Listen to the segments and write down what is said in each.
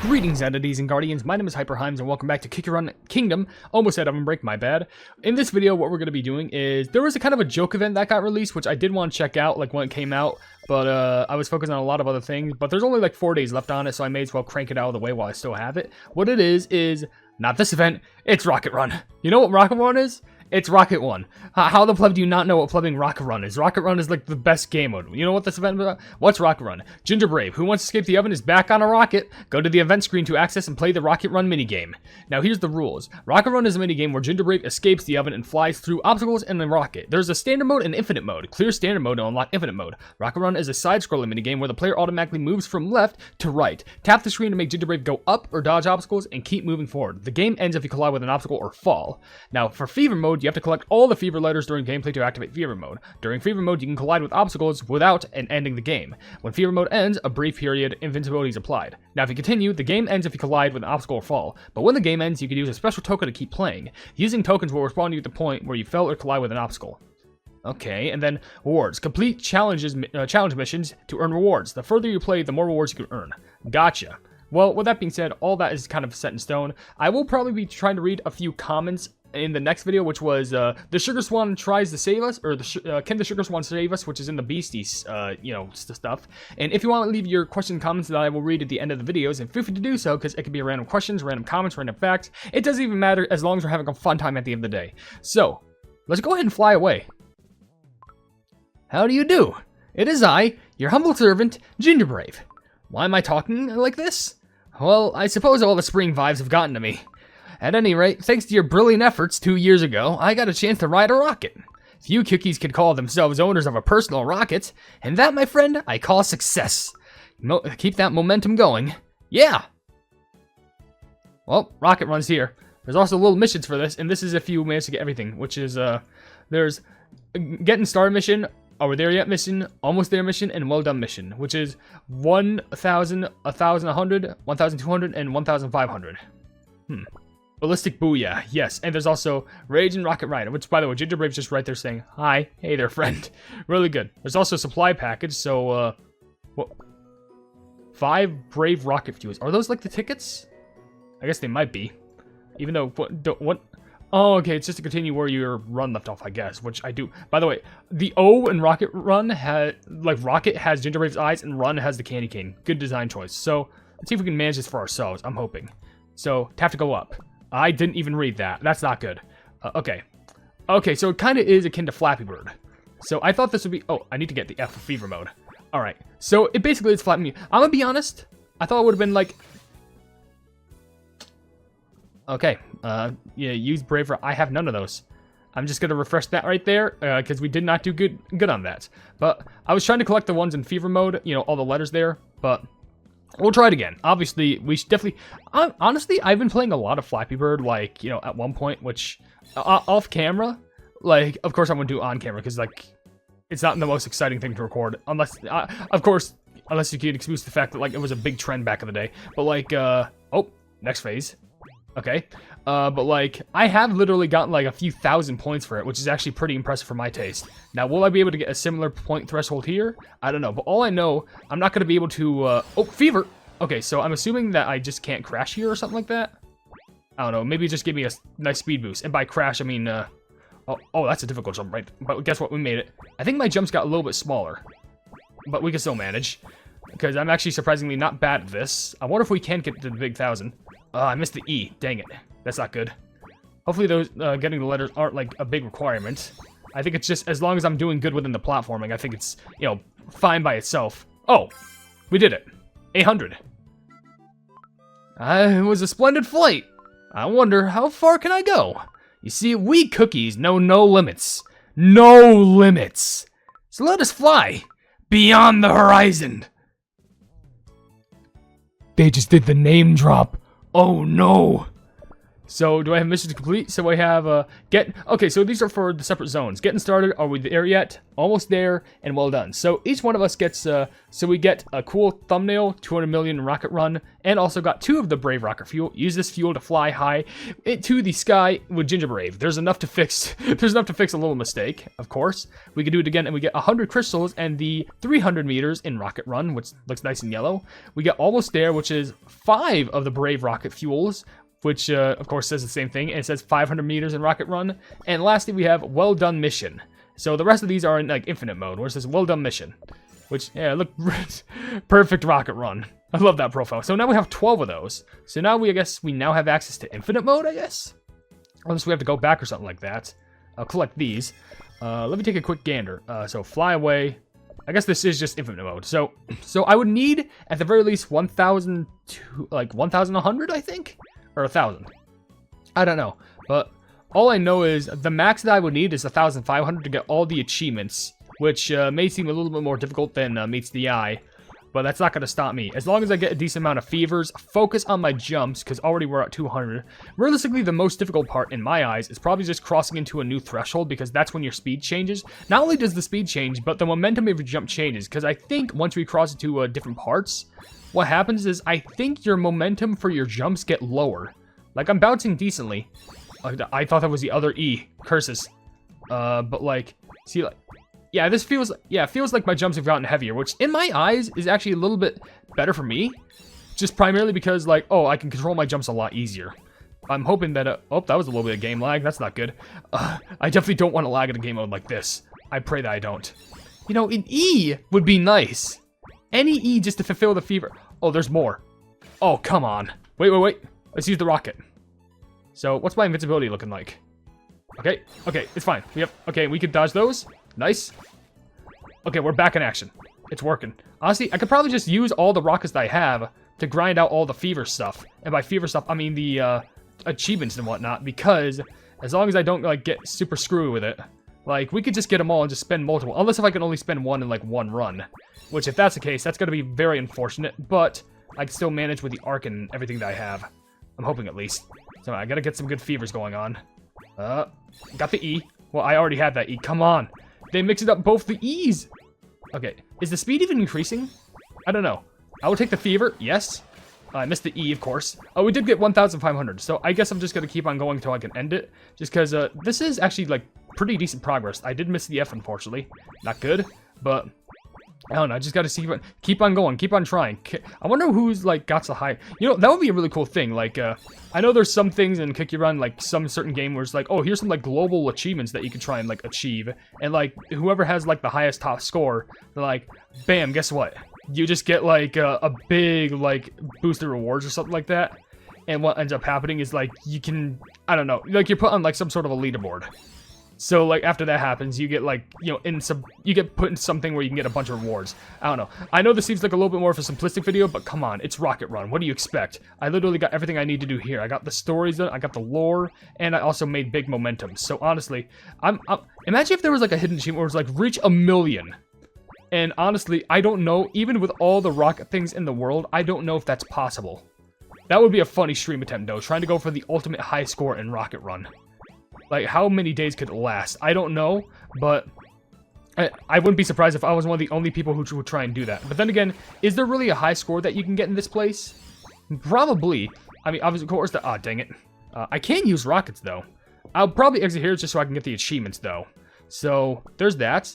Greetings, entities and guardians. My name is HyperHimes, and welcome back to Kick Your Run Kingdom. Almost said OvenBreak, my bad. In this video, what we're going to be doing is there was a kind of a joke event that got released, which I did want to check out, like when it came out, but I was focused on a lot of other things. But there's only like 4 days left on it, so I may as well crank it out of the way while I still have it. What it is not this event. It's Rocket Run. You know what Rocket Run is? It's Rocket 1. How the pleb do you not know what plebbing Rocket Run is? Rocket Run is like the best game mode. You know what this event is about? What's Rocket Run? GingerBrave, who wants to escape the oven, is back on a rocket. Go to the event screen to access and play the Rocket Run minigame. Now here's the rules. Rocket Run is a minigame where GingerBrave escapes the oven and flies through obstacles in the rocket. There's a standard mode and infinite mode. Clear standard mode to unlock infinite mode. Rocket Run is a side-scrolling minigame where the player automatically moves from left to right. Tap the screen to make GingerBrave go up or dodge obstacles and keep moving forward. The game ends if you collide with an obstacle or fall. Now for Fever mode, you have to collect all the Fever letters during gameplay to activate Fever mode. During Fever mode, you can collide with obstacles without ending the game. When Fever mode ends, a brief period invincibility is applied. Now if you continue, the game ends if you collide with an obstacle or fall. But when the game ends, you can use a special token to keep playing. Using tokens will respond to you at the point where you fell or collide with an obstacle. Okay, and then rewards. Complete challenge missions to earn rewards. The further you play, the more rewards you can earn. Gotcha. Well, with that being said, all that is kind of set in stone. I will probably be trying to read a few comments in the next video, which was the Sugar Swan tries to save us, or can the Sugar Swan save us, which is in the Beasties, stuff. And if you want to leave your questions and comments that I will read at the end of the videos, and feel free to do so, because it could be random questions, random comments, random facts. It doesn't even matter as long as we're having a fun time at the end of the day. So, let's go ahead and fly away. How do you do? It is I, your humble servant, GingerBrave. Why am I talking like this? Well, I suppose all the spring vibes have gotten to me. At any rate, thanks to your brilliant efforts 2 years ago, I got a chance to ride a rocket. Few cookies could call themselves owners of a personal rocket, and that, my friend, I call success. Keep that momentum going. Yeah! Well, Rocket Run's here. There's also little missions for this, and this is if you manage to get everything, which is, there's Getting Started mission, Are We There Yet mission, Almost There mission, and Well Done mission, which is 1,000, 1,100, 1,200, and 1,500. Ballistic Booyah, yes, and there's also Rage and Rocket Rider, which, by the way, GingerBrave's just right there saying, hi, hey there, friend. Really good. There's also a supply package, so, 5 Brave Rocket Fuels. Are those, like, the tickets? I guess they might be. Even though, what? Oh, okay, it's just to continue where your run left off, I guess, which I do. By the way, the O in Rocket Run has, Rocket has GingerBrave's eyes, and Run has the candy cane. Good design choice. So, let's see if we can manage this for ourselves, I'm hoping. So, tap to go up. I didn't even read that. That's not good. Okay. Okay, so it kind of is akin to Flappy Bird. So I thought this would be... Oh, I need to get the F for Fever mode. Alright. So it basically is Flappy. I'm gonna be honest. I thought it would have been like... Okay. Yeah, use Brave... I have none of those. I'm just gonna refresh that right there, because we did not do good on that. But I was trying to collect the ones in Fever mode, you know, all the letters there, but... We'll try it again. Obviously, we should definitely... honestly, I've been playing a lot of Flappy Bird, like, you know, at one point, which... off camera, like, of course I wouldn't do on camera, because, like, it's not the most exciting thing to record. Unless, of course, unless you can excuse the fact that, like, it was a big trend back in the day. But, like, oh, next phase. Okay. But, like, I have literally gotten, like, a few thousand points for it, which is actually pretty impressive for my taste. Now, will I be able to get a similar point threshold here? I don't know. But all I know, I'm not going to be able to, oh, Fever! Okay, so I'm assuming that I just can't crash here or something like that? I don't know. Maybe just give me a nice speed boost. And by crash, I mean, oh, that's a difficult jump, right? But guess what? We made it. I think my jumps got a little bit smaller. But we can still manage. Because I'm actually surprisingly not bad at this. I wonder if we can get to the big 1,000. I missed the E. Dang it. That's not good. Hopefully those getting the letters aren't like a big requirement. I think it's just as long as I'm doing good within the platforming, I think it's, you know, fine by itself. Oh, we did it. 800. It was a splendid flight. I wonder how far can I go? You see, we cookies know no limits. No limits. So let us fly beyond the horizon. They just did the name drop. Oh no. So do I have missions complete? So I have okay, so these are for the separate zones. Getting started, are we there yet? Almost there, and well done. So each one of us gets, so we get a cool thumbnail, 200 million rocket run, and also got 2 of the Brave rocket fuel. Use this fuel to fly high into the sky with GingerBrave. There's enough to fix, a little mistake, of course. We can do it again, and we get 100 crystals and the 300 meters in rocket run, which looks nice and yellow. We get almost there, which is 5 of the Brave rocket fuels, which, of course, says the same thing. And it says 500 meters in rocket run. And lastly, we have well done mission. So the rest of these are in, like, infinite mode, where it says well done mission. Which, yeah, look, perfect rocket run. I love that profile. So now we have 12 of those. So now I guess we now have access to infinite mode, I guess? Unless we have to go back or something like that. I'll collect these. Let me take a quick gander. So fly away. I guess this is just infinite mode. So I would need, at the very least, 1,000 to, like, 1,100, I think? Or 1,000. I don't know. But all I know is the max that I would need is 1,500 to get all the achievements, which may seem a little bit more difficult than meets the eye. But that's not going to stop me. As long as I get a decent amount of fevers, focus on my jumps, because already we're at 200. Realistically, the most difficult part, in my eyes, is probably just crossing into a new threshold, because that's when your speed changes. Not only does the speed change, but the momentum of your jump changes, because I think once we cross into different parts, what happens is I think your momentum for your jumps get lower. Like, I'm bouncing decently. I thought that was the other E. Curses. But, like, see, like, yeah, this feels, yeah, it feels like my jumps have gotten heavier, which in my eyes is actually a little bit better for me. Just primarily because, like, oh, I can control my jumps a lot easier. I'm hoping that, oh, that was a little bit of game lag. That's not good. I definitely don't want to lag in a game mode like this. I pray that I don't. You know, an E would be nice. Any E just to fulfill the fever. Oh, there's more. Oh, come on. Wait. Let's use the rocket. So, what's my invincibility looking like? Okay, it's fine. Okay, we could dodge those. Nice. Okay, we're back in action. It's working. Honestly, I could probably just use all the rockets that I have to grind out all the fever stuff. And by fever stuff, I mean the achievements and whatnot, because as long as I don't, like, get super screwy with it, like, we could just get them all and just spend multiple. Unless if I can only spend one in, like, one run. Which, if that's the case, that's going to be very unfortunate, but I can still manage with the arc and everything that I have. I'm hoping, at least. So, I gotta get some good fevers going on. Got the E. Well, I already had that E. Come on. They mixed up both the E's. Okay. Is the speed even increasing? I don't know. I will take the fever. Yes. I missed the E, of course. Oh, we did get 1,500. So I guess I'm just going to keep on going until I can end it. Just because this is actually, like, pretty decent progress. I did miss the F, unfortunately. Not good. But I don't know. I just got to keep on going. Keep on trying. I wonder who's, like, got the high. You know, that would be a really cool thing. Like, I know there's some things in Kick Your Run, like, some certain game where it's like, oh, here's some, like, global achievements that you can try and, like, achieve. And, like, whoever has, like, the highest top score, they're like, bam, guess what? You just get, like, a big, like, booster rewards or something like that. And what ends up happening is, like, you can, I don't know, like, you're put on, like, some sort of a leaderboard. So, like, after that happens, you get, like, you know, you get put in something where you can get a bunch of rewards. I don't know. I know this seems like a little bit more of a simplistic video, but come on, it's Rocket Run. What do you expect? I literally got everything I need to do here. I got the stories done, I got the lore, and I also made big momentum. So, honestly, imagine if there was, like, a hidden achievement where it was, like, reach 1 million. And, honestly, I don't know, even with all the rocket things in the world, I don't know if that's possible. That would be a funny stream attempt, though, trying to go for the ultimate high score in Rocket Run. Like, how many days could it last? I don't know, but I wouldn't be surprised if I was one of the only people who would try and do that. But then again, is there really a high score that you can get in this place? Probably. I mean, obviously, of course, dang it. I can use rockets, though. I'll probably exit here just so I can get the achievements, though. So, there's that.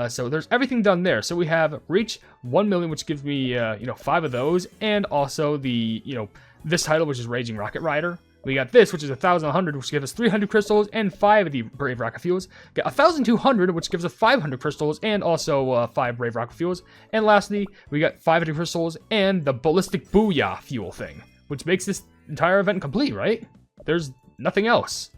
So, there's everything done there. So, we have reach 1 million, which gives me, you know, 5 of those. And also the, you know, this title, which is Raging Rocket Rider. We got this, which is 1,100, which gives us 300 crystals and 5 of the Brave Rocket Fuels. Got 1,200, which gives us 500 crystals and also 5 Brave Rocket Fuels. And lastly, we got 500 crystals and the Ballistic Booyah Fuel thing, which makes this entire event complete, right? There's nothing else.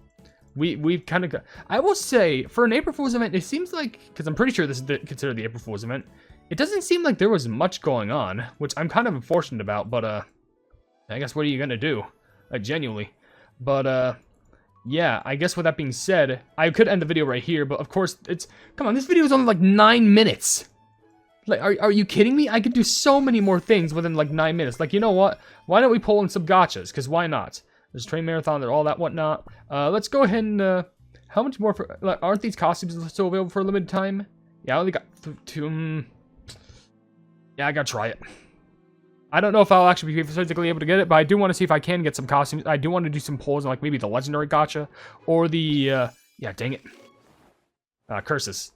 We've kind of got... I will say, for an April Fool's event, it seems like... Because I'm pretty sure this is considered the April Fool's event. It doesn't seem like there was much going on, which I'm kind of unfortunate about, but I guess what are you going to do? Genuinely. But, yeah, I guess with that being said, I could end the video right here, but of course, come on, this video is only like 9 minutes. Like, are you kidding me? I could do so many more things within like 9 minutes. Like, you know what? Why don't we pull in some gachas? Because why not? There's train marathon, there's all that whatnot. Let's go ahead and, how much more for, like, aren't these costumes still available for a limited time? Yeah, I only got two, yeah, I gotta try it. I don't know if I'll actually be physically able to get it, but I do want to see if I can get some costumes. I do want to do some polls on, like, maybe the legendary gacha, or the, yeah, dang it. Curses.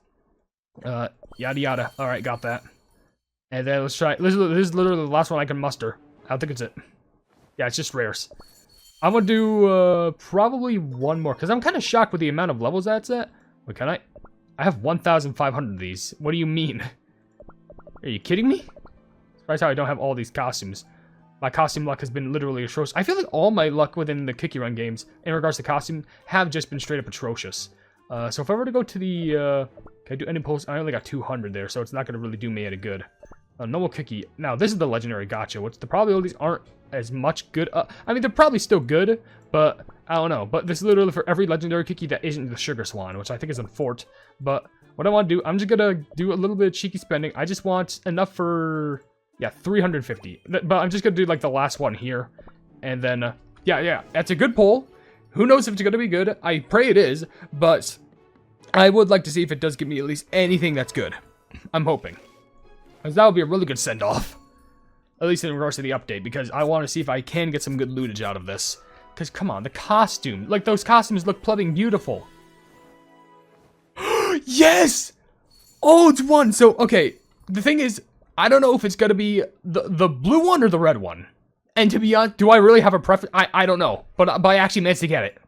Yada yada. Alright, got that. And then let's try, this is literally the last one I can muster. I don't think it's it. Yeah, it's just rares. I'm gonna do, probably one more, because I'm kind of shocked with the amount of levels that's at. Wait, can I? I have 1,500 of these. What do you mean? Are you kidding me? Surprised how I don't have all these costumes. My costume luck has been literally atrocious. I feel like all my luck within the Cookie Run games, in regards to costume, have just been straight up atrocious. So if I were to go to the, can I do any posts? I only got 200 there, so it's not going to really do me any good. Normal Cookie. Now, this is the legendary gacha, which the probabilities aren't as much good. I mean, they're probably still good, but I don't know. But this is literally for every legendary cookie that isn't the Sugar Swan, which I think is in Fort. But what I want to do, I'm just going to do a little bit of cheeky spending. I just want enough for... yeah, 350. But I'm just going to do, like, the last one here. And then, yeah, that's a good poll. Who knows if it's going to be good? I pray it is. But I would like to see if it does give me at least anything that's good. I'm hoping. Because that would be a really good send-off. At least in regards to the update. Because I want to see if I can get some good lootage out of this. Because, come on, the costume. Like, those costumes look bloody beautiful. Yes! Oh, it's one. So, okay. The thing is... I don't know if it's going to be the blue one or the red one. And to be honest, do I really have a preference? I don't know. But I actually managed to get it.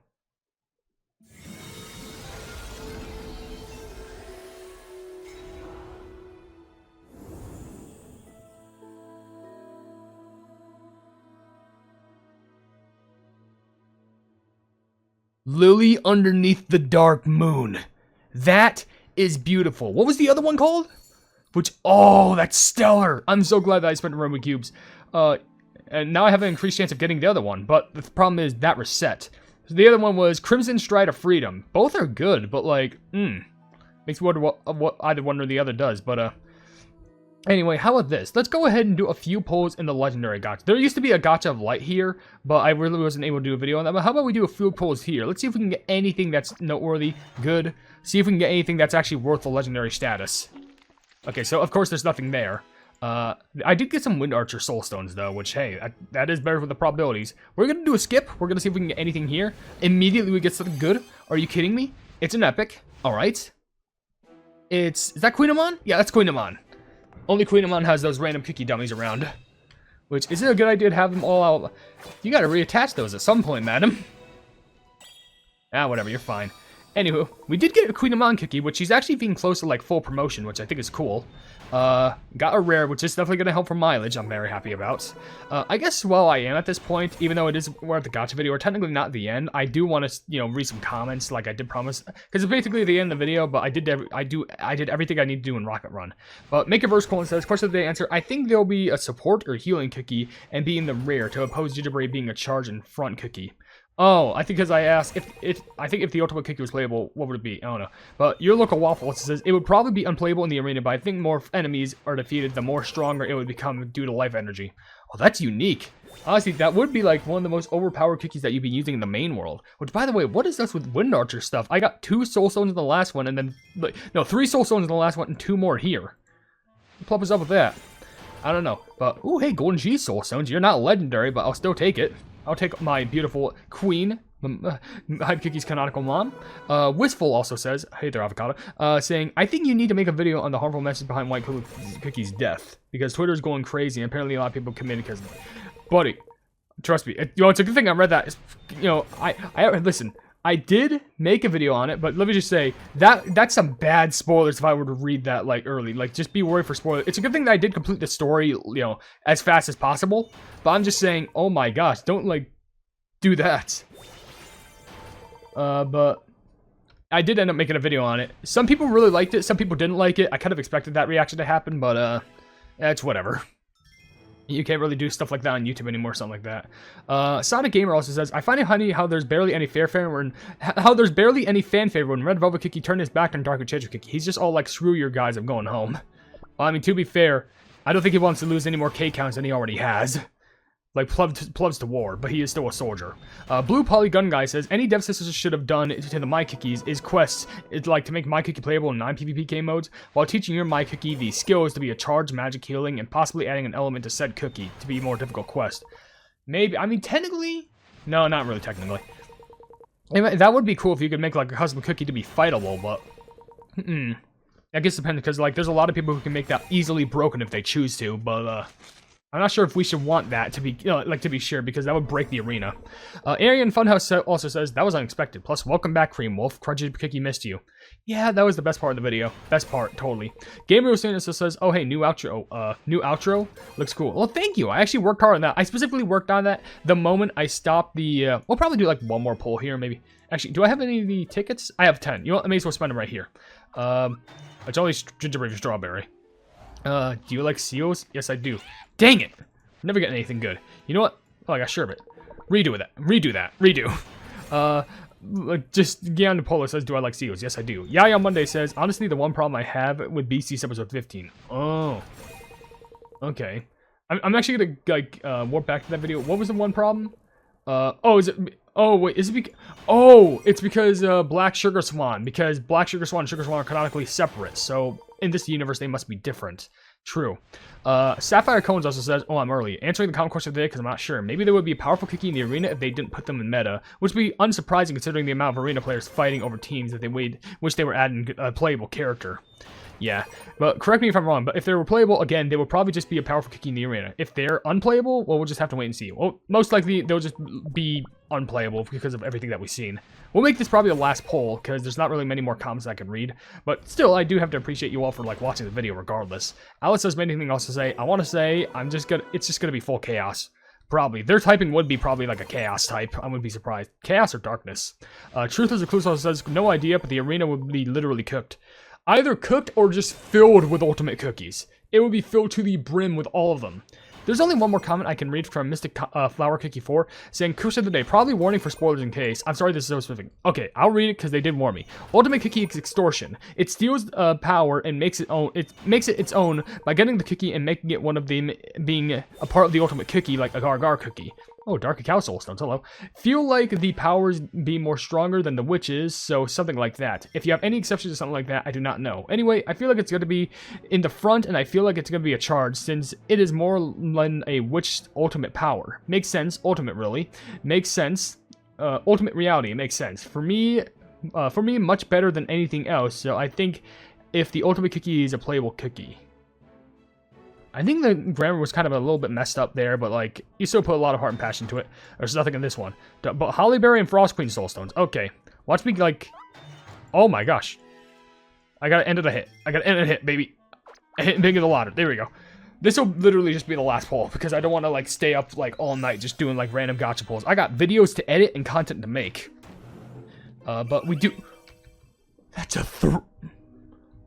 Lily Underneath the Dark Moon. That is beautiful. What was the other one called? Which, oh, that's stellar. I'm so glad that I spent Roman cubes. And now I have an increased chance of getting the other one. But the problem is that reset. So the other one was Crimson Stride of Freedom. Both are good, but like, makes me wonder what either one or the other does. But, anyway, how about this? Let's go ahead and do a few polls in the Legendary Gacha. There used to be a Gacha of Light here, but I really wasn't able to do a video on that. But how about we do a few polls here? Let's see if we can get anything that's noteworthy, good. See if we can get anything that's actually worth the Legendary status. Okay, so of course there's nothing there. I did get some Wind Archer Soul Stones though, which hey, that is better for the probabilities. We're gonna do a skip. We're gonna see if we can get anything here. Immediately we get something good. Are you kidding me? It's an epic. All right. Is that Queen Amon? Yeah, that's Queen Amon. Only Queen Amon has those random cookie dummies around. Which, is it a good idea to have them all out? You gotta reattach those at some point, madam. Ah, whatever, you're fine. Anywho, we did get a Queen Amon cookie, which she's actually being close to like full promotion, which I think is cool. Got a rare, which is definitely going to help for mileage, I'm very happy about. I guess while I am at this point, even though we're at the gacha video, we're technically not at the end, I do want to, you know, read some comments like I did promise. Because it's basically the end of the video, but I did everything I need to do in Rocket Run. But Make a Verse Colon says, question of the day answer, I think there'll be a support or healing cookie and be in the rear to oppose Gingerbrave being a charge and front cookie. Oh, I think because I asked I think if the ultimate cookie was playable, what would it be? I don't know. But your local waffle says it would probably be unplayable in the arena, but I think more enemies are defeated, the more stronger it would become due to life energy. Oh, that's unique. Honestly, that would be like one of the most overpowered cookies that you'd be using in the main world. Which, by the way, what is this with Wind Archer stuff? I got 2 Soul Stones in the last one, and then like no 3 Soul Stones in the last one, and 2 more here. What plop is up with that? I don't know. But ooh, hey, Golden G Soul Stones. You're not legendary, but I'll still take it. I'll take my beautiful queen, Hype Cookie's canonical mom. Wistful also says, hey there, avocado, saying, I think you need to make a video on the harmful message behind White Cookie's death. Because Twitter's going crazy, and apparently a lot of people committed because of it. Buddy, trust me, you know, it's a good thing I read that. It's, you know, listen, I did make a video on it, but let me just say, that's some bad spoilers if I were to read that, like, early. Like, just be worried for spoilers. It's a good thing that I did complete the story, you know, as fast as possible. But I'm just saying, oh my gosh, don't, like, do that. But I did end up making a video on it. Some people really liked it, some people didn't like it. I kind of expected that reaction to happen, but, it's whatever. You can't really do stuff like that on YouTube anymore, something like that. Sonic Gamer also says, I find it funny how there's barely any fanfare when Red Velvet Cookie turned his back on Dark Enchantress Cookie. He's just all like, screw your guys, I'm going home. Well, I mean, to be fair, I don't think he wants to lose any more K counts than he already has. like ploves to war, but he is still a soldier. Blue Polygon Guy says, any Devsisters should have done to the My Cookies is quests. It's like to make My Cookie playable in 9 PvPK modes, while teaching your My Cookie the skills to be a charge, magic, healing, and possibly adding an element to said cookie to be a more difficult quest. Maybe, I mean, technically, no, not really technically. That would be cool if you could make like a custom cookie to be fightable, but I guess it depends, because like there's a lot of people who can make that easily broken if they choose to, but I'm not sure if we should want that to be, to be sure, because that would break the arena. Arian Funhouse also says, that was unexpected. Plus, welcome back, Cream Wolf. Crunchy Cookie missed you. Yeah, that was the best part of the video. Best part, totally. Gabriel also says, oh, hey, new outro. Looks cool. Well, thank you. I actually worked hard on that. I specifically worked on that the moment I stopped the, we'll probably do like one more poll here, maybe. Actually, do I have any of the tickets? I have 10. You know what? I may as well spend them right here. It's only gingerbread strawberry. Do you like seals? Yes, I do. Dang it! Never get anything good. You know what? Oh, I got sherbet. Redo that. Redo. Just Gian Polo says, do I like seals? Yes, I do. Yaya Monday says, honestly, the one problem I have with BC's episode 15. Oh. Okay. I'm actually gonna, like, warp back to that video. What was the one problem? It's because, Black Sugar Swan. Because Black Sugar Swan and Sugar Swan are canonically separate. So, in this universe, they must be different. True. Sapphire Cones also says, oh, I'm early. Answering the comment question of the day because I'm not sure. Maybe there would be a powerful cookie in the arena if they didn't put them in meta, which would be unsurprising considering the amount of arena players fighting over teams that they which they were adding a playable character. Yeah, but correct me if I'm wrong, but if they were playable, again, they would probably just be a powerful cookie in the arena. If they're unplayable, well, we'll just have to wait and see. Well, most likely, they'll just be unplayable because of everything that we've seen. We'll make this probably the last poll, because there's not really many more comments I can read. But still, I do have to appreciate you all for, like, watching the video regardless. Alice has anything else to say. I want to say, it's just gonna be full chaos. Probably. Their typing would be probably like a chaos type. I wouldn't be surprised. Chaos or darkness. Truth is a Clue also says, no idea, but the arena would be literally cooked. Either cooked or just filled with ultimate cookies. It would be filled to the brim with all of them. There's only one more comment I can read from Mystic Flower Cookie 4 saying, Kush of the day, probably warning for spoilers in case. I'm sorry this is so specific. Okay, I'll read it because they did warn me. Ultimate cookie is extortion. It steals power and makes it its own by getting the cookie and making it one of them being a part of the ultimate cookie like a Gargar cookie. Oh, Dark Cow Soulstones, hello. Feel like the powers be more stronger than the witches, so something like that. If you have any exceptions to something like that, I do not know. Anyway, I feel like it's going to be in the front, and I feel like it's going to be a charge, since it is more than a witch ultimate power. Makes sense, ultimate really. Makes sense. Ultimate reality, it makes sense. For me, much better than anything else, so I think if the ultimate cookie is a playable cookie. I think the grammar was kind of a little bit messed up there, but like, you still put a lot of heart and passion to it. There's nothing in this one. But Hollyberry and Frost Queen Soulstones. Okay. Watch me, like... Oh my gosh. I gotta end of the hit. I gotta end of the hit, baby. A hit big of the ladder. There we go. This will literally just be the last poll, because I don't want to, like, stay up, like, all night just doing, like, random gacha polls. I got videos to edit and content to make. But we do... That's a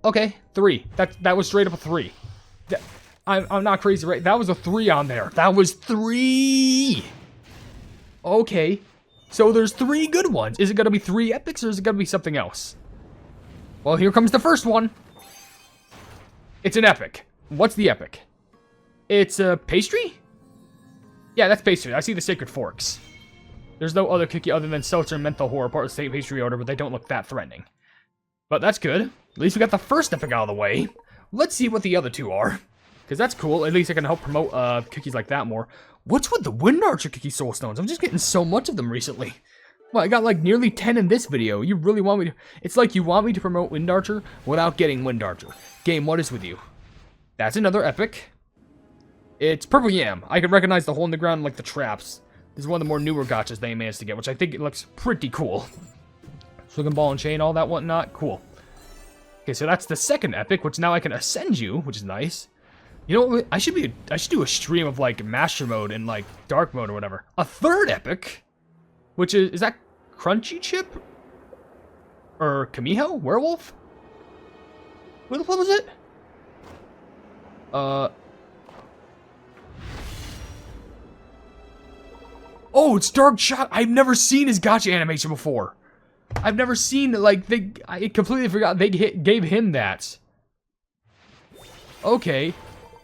Okay, 3. That was straight up a 3. I'm not crazy, right? That was a 3 on there. That was 3! Okay. So there's 3 good ones. Is it gonna be 3 epics, or is it gonna be something else? Well, here comes the first one. It's an epic. What's the epic? It's a pastry? Yeah, that's pastry. I see the Sacred Forks. There's no other cookie other than Seltzer and Menthol Horror, part of the state pastry order, but they don't look that threatening. But that's good. At least we got the first epic out of the way. Let's see what the other 2 are. Because that's cool. At least I can help promote cookies like that more. What's with the Wind Archer cookie soulstones? I'm just getting so much of them recently. Well, I got like nearly 10 in this video. You really want me to... It's like you want me to promote Wind Archer without getting Wind Archer. Game, what is with you? That's another epic. It's Purple Yam. I can recognize the hole in the ground like the traps. This is one of the more newer gachas they managed to get, which I think it looks pretty cool. Swing Ball and Chain, all that whatnot. Cool. Okay, so that's the second epic, which now I can ascend you, which is nice. You know what? I should do a stream of like Master Mode and like Dark Mode or whatever. A third epic, which is that Crunchy Chip or Kamiho Werewolf? What the fuck was it? Oh, it's Dark Shot. I've never seen his gacha animation before. I've never seen like I completely forgot they gave him that. Okay.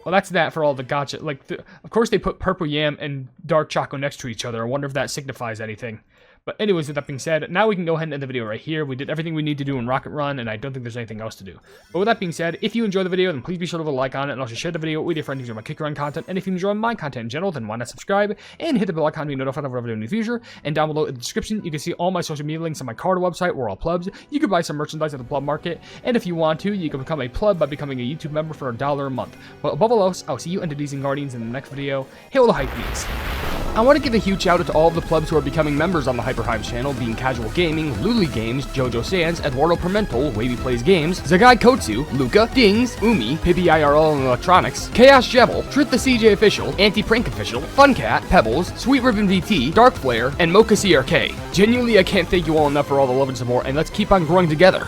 Well, that's that for all the gacha. Like, of course they put Purple Yam and Dark Choco next to each other. I wonder if that signifies anything. But anyways, with that being said, now we can go ahead and end the video right here. We did everything we need to do in Rocket Run, and I don't think there's anything else to do. But with that being said, if you enjoyed the video, then please be sure to leave a like on it, and also share the video with your friends who enjoy my Kick Run content. And if you enjoy my content in general, then why not subscribe and hit the bell icon to be notified of whatever I do in the future. And down below in the description, you can see all my social media links on my Carter website, where all plebs. You can buy some merchandise at the pleb market, and if you want to, you can become a pleb by becoming a YouTube member for $1 a month. But above all else, I'll see you entities and guardians in the next video. Hail the Hypenese. I want to give a huge shout out to all of the plebs who are becoming members on the HyperHimes channel, being Casual Gaming, Luli Games, Jojo Sands, Eduardo Pimentel, Wavy Plays Games, Zagai Kotsu, Luca, Dings, Umi, Pippi IRL and Electronics, Chaos Jebel, Truth the CJ Official, Anti-Prank Official, Funcat, Pebbles, Sweet Ribbon VT, Dark Flare, and Mocha CRK. Genuinely, I can't thank you all enough for all the love and support, and let's keep on growing together.